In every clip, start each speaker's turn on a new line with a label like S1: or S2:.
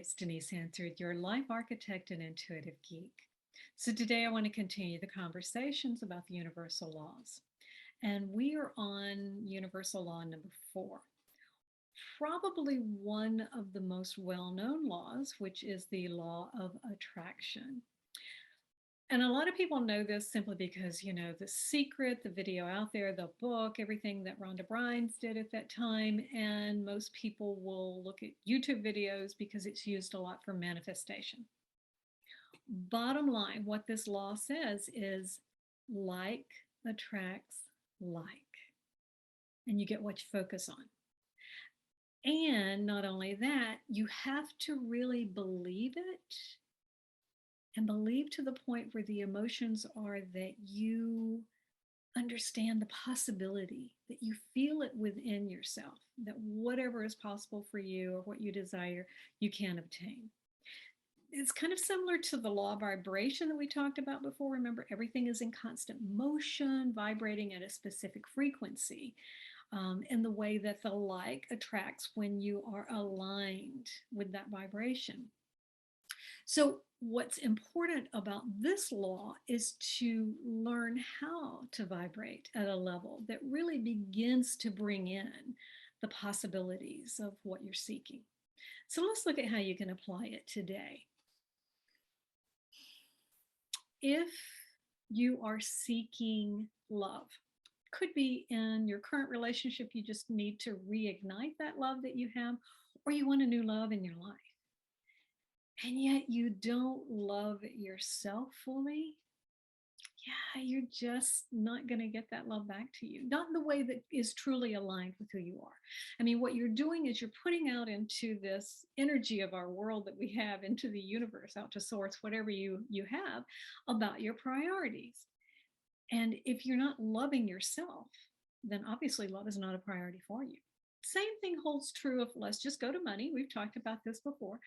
S1: it's Denise Hansard, your life architect and intuitive geek. So today I want to continue the conversations about the universal laws. And we are on universal law number 4, probably one of the most well-known laws, which is the law of attraction. And a lot of people know this simply because, The Secret, the video out there, the book, everything that Rhonda Brines did at that time. And most people will look at YouTube videos because it's used a lot for manifestation. Bottom line, what this law says is like attracts like, and you get what you focus on. And not only that, you have to really believe it and believe to the point where the emotions are that you understand the possibility, that you feel it within yourself, that whatever is possible for you or what you desire, you can obtain. It's kind of similar to the law of vibration that we talked about before. Remember, everything is in constant motion, vibrating at a specific frequency. In the way that the like attracts when you are aligned with that vibration. So what's important about this law is to learn how to vibrate at a level that really begins to bring in the possibilities of what you're seeking. So let's look at how you can apply it today. If you are seeking love, could be in your current relationship, you just need to reignite that love that you have, or you want a new love in your life. And yet you don't love yourself fully, you're just not going to get that love back to you. Not in the way that is truly aligned with who you are. I mean, what you're doing is you're putting out into this energy of our world that we have, into the universe, out to source, whatever you have, about your priorities. And if you're not loving yourself, then obviously love is not a priority for you. Same thing holds true of, let's just go to money. We've talked about this before.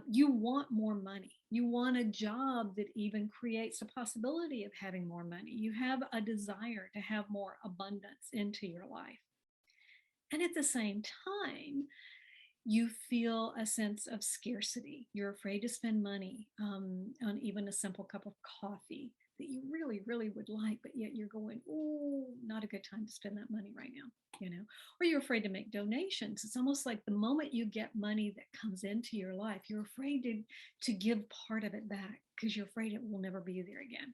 S1: You want more money. You want a job that even creates a possibility of having more money. You have a desire to have more abundance into your life. And at the same time, you feel a sense of scarcity. You're afraid to spend money on even a simple cup of coffee that you really, really would like, but yet you're going, oh, not a good time to spend that money right now, or you're afraid to make donations. It's almost like the moment you get money that comes into your life, you're afraid to give part of it back because you're afraid it will never be there again.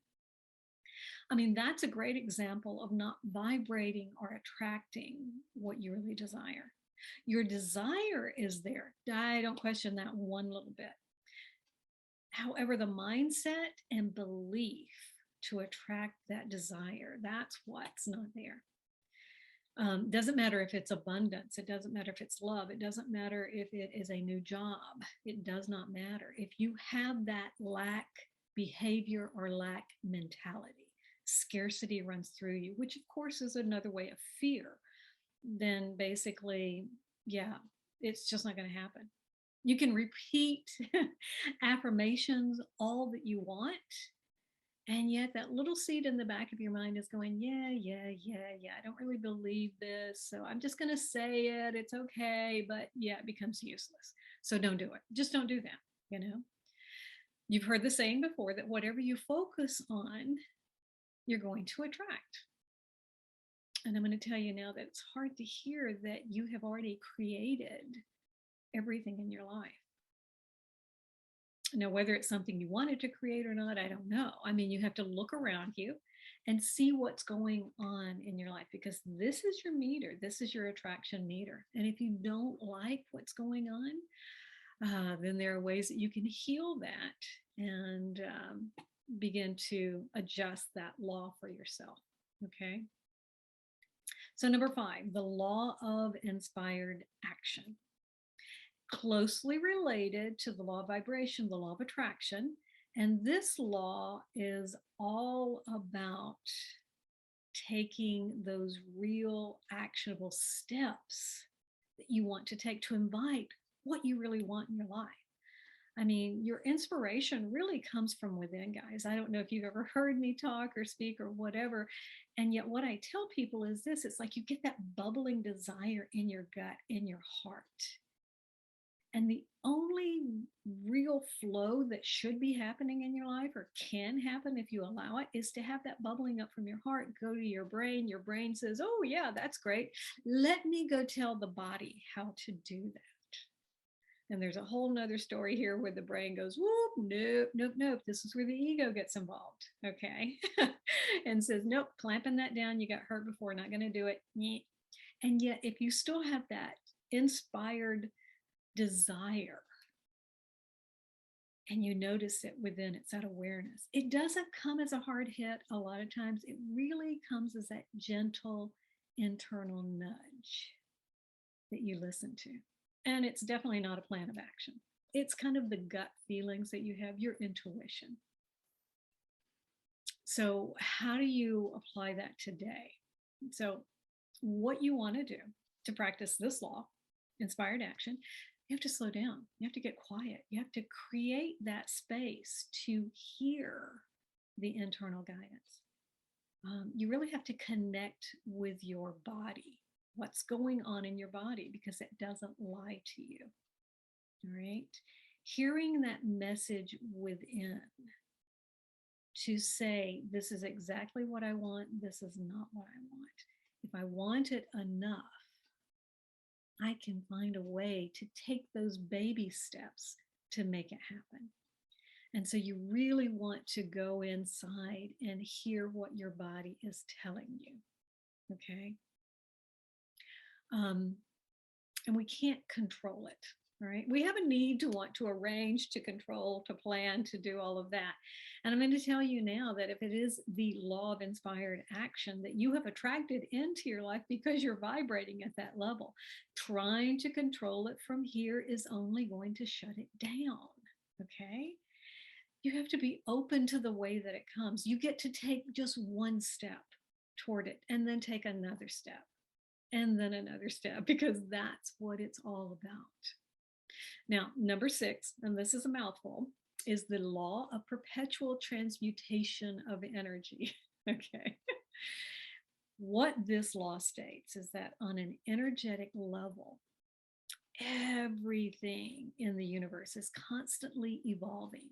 S1: I mean, that's a great example of not vibrating or attracting what you really desire. Your desire is there. I don't question that one little bit. However, the mindset and belief to attract that desire, that's what's not there. Doesn't matter if it's abundance. It doesn't matter if it's love. It doesn't matter if it is a new job. It does not matter. If you have that lack behavior or lack mentality, scarcity runs through you, which of course is another way of fear, then basically, it's just not going to happen. You can repeat affirmations all that you want, and yet that little seed in the back of your mind is going, I don't really believe this, so I'm just going to say it. It's okay, but it becomes useless. So don't do it. Just don't do that, You've heard the saying before that whatever you focus on, you're going to attract. And I'm going to tell you now that it's hard to hear that you have already created everything in your life. Now, whether it's something you wanted to create or not, I don't know. I mean, you have to look around you and see what's going on in your life, because this is your meter. This is your attraction meter. And if you don't like what's going on, then there are ways that you can heal that and begin to adjust that law for yourself. Okay. So number 5, the law of inspired action. Closely related to the law of vibration, the law of attraction. And this law is all about taking those real actionable steps that you want to take to invite what you really want in your life. I mean, your inspiration really comes from within, guys. I don't know if you've ever heard me talk or speak or whatever. And yet what I tell people is this: it's like you get that bubbling desire in your gut, in your heart. And the only real flow that should be happening in your life or can happen if you allow it is to have that bubbling up from your heart go to your brain. Your brain says, oh, yeah, that's great. Let me go tell the body how to do that. And there's a whole nother story here where the brain goes, whoop, nope, nope, nope. This is where the ego gets involved. Okay. And says, nope, clamping that down. You got hurt before, not going to do it. And yet, if you still have that inspired desire and you notice it within, it's that awareness. It doesn't come as a hard hit a lot of times. It really comes as that gentle internal nudge that you listen to. And it's definitely not a plan of action. It's kind of the gut feelings that you have, your intuition. So, how do you apply that today? So, what you want to do to practice this law, inspired action, you have to slow down. You have to get quiet. You have to create that space to hear the internal guidance. You really have to connect with your body, what's going on in your body, because it doesn't lie to you. All right. Hearing that message within to say, this is exactly what I want. This is not what I want. If I want it enough, I can find a way to take those baby steps to make it happen. And so you really want to go inside and hear what your body is telling you. Okay. And we can't control it. All right. We have a need to want to arrange, to control, to plan, to do all of that. And I'm going to tell you now that if it is the law of inspired action that you have attracted into your life because you're vibrating at that level, trying to control it from here is only going to shut it down. Okay. You have to be open to the way that it comes. You get to take just one step toward it and then take another step and then another step, because that's what it's all about. Now, number 6, and this is a mouthful, is the law of perpetual transmutation of energy. Okay. What this law states is that on an energetic level, everything in the universe is constantly evolving,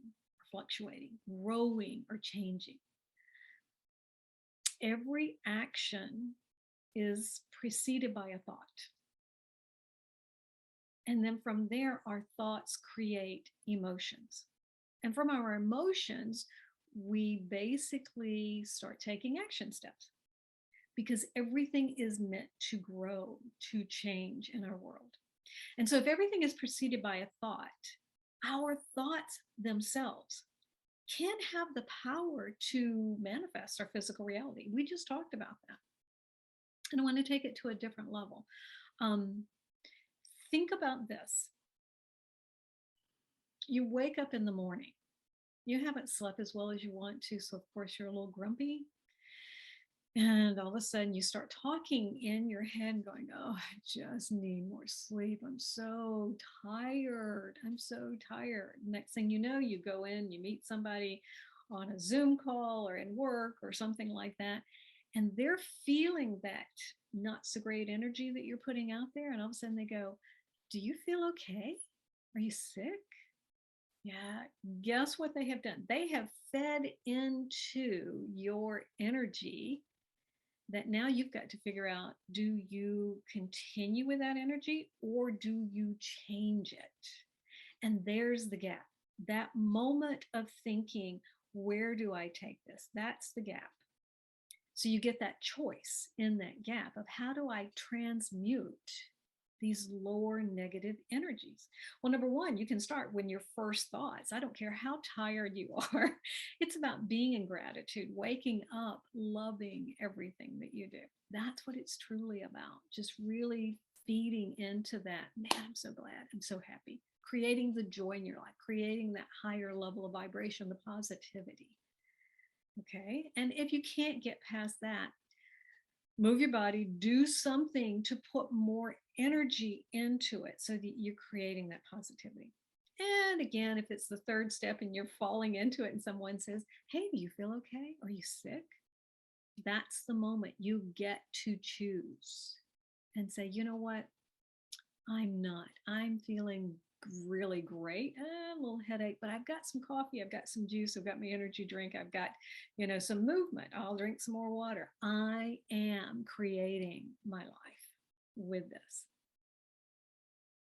S1: fluctuating, growing, or changing. Every action is preceded by a thought. And then from there, our thoughts create emotions. And from our emotions, we basically start taking action steps, because everything is meant to grow, to change in our world. And so if everything is preceded by a thought, our thoughts themselves can have the power to manifest our physical reality. We just talked about that. And I want to take it to a different level. Think about this. You wake up in the morning. You haven't slept as well as you want to, so of course you're a little grumpy. And all of a sudden you start talking in your head going, oh, I just need more sleep. I'm so tired. I'm so tired. Next thing you know, you go in, you meet somebody on a Zoom call or in work or something like that. And they're feeling that not so great energy that you're putting out there. And all of a sudden they go, do you feel okay? Are you sick? Yeah, guess what they have done? They have fed into your energy that now you've got to figure out, do you continue with that energy or do you change it? And there's the gap. That moment of thinking, where do I take this? That's the gap. So you get that choice in that gap of how do I transmute these lower negative energies? Well, number one, you can start when your first thoughts. I don't care how tired you are. It's about being in gratitude, waking up, loving everything that you do. That's what it's truly about. Just really feeding into that. Man, I'm so glad. I'm so happy. Creating the joy in your life, creating that higher level of vibration, the positivity. Okay. And if you can't get past that, move your body, do something to put more energy into it so that you're creating that positivity. And again, if it's the third step and you're falling into it and someone says, hey, do you feel okay? Are you sick? That's the moment you get to choose and say, you know what? I'm not. I'm feeling really great. A little headache, but I've got some coffee, I've got some juice, I've got my energy drink, I've got, some movement. I'll drink some more water. I am creating my life with this.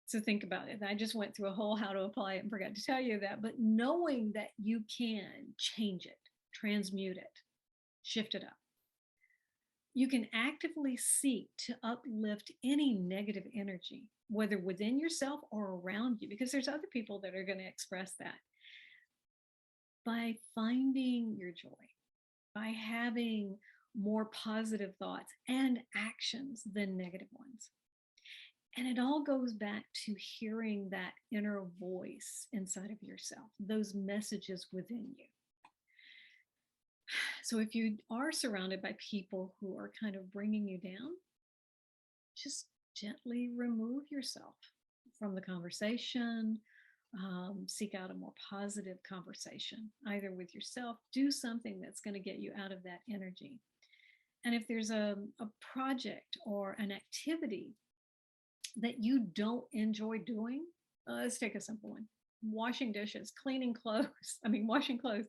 S1: So think about it. I just went through a whole how to apply it and forgot to tell you that, but knowing that you can change it, transmute it, shift it up. You can actively seek to uplift any negative energy, whether within yourself or around you, because there's other people that are going to express that by finding your joy, by having more positive thoughts and actions than negative ones. And it all goes back to hearing that inner voice inside of yourself, those messages within you. So if you are surrounded by people who are kind of bringing you down, just gently remove yourself from the conversation. Seek out a more positive conversation, either with yourself. Do something that's going to get you out of that energy. And if there's a project or an activity that you don't enjoy doing, let's take a simple one. Washing dishes, cleaning clothes, washing clothes,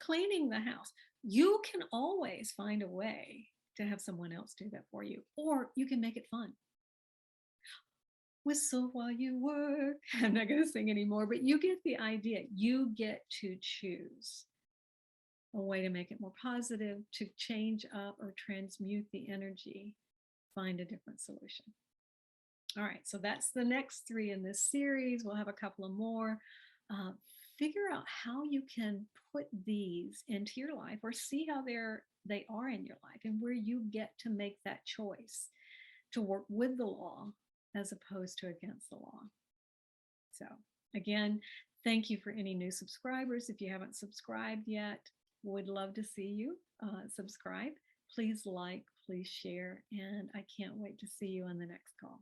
S1: cleaning the house. You can always find a way to have someone else do that for you, or you can make it fun. Whistle while you work. I'm not going to sing anymore, but you get the idea. You get to choose a way to make it more positive, to change up or transmute the energy, find a different solution. All right, so that's the next 3 in this series. We'll have a couple of more. Figure out how you can put these into your life, or see how they are in your life, and where you get to make that choice to work with the law as opposed to against the law. So again, thank you for any new subscribers. If you haven't subscribed yet, would love to see you subscribe. Please like, please share, and I can't wait to see you on the next call.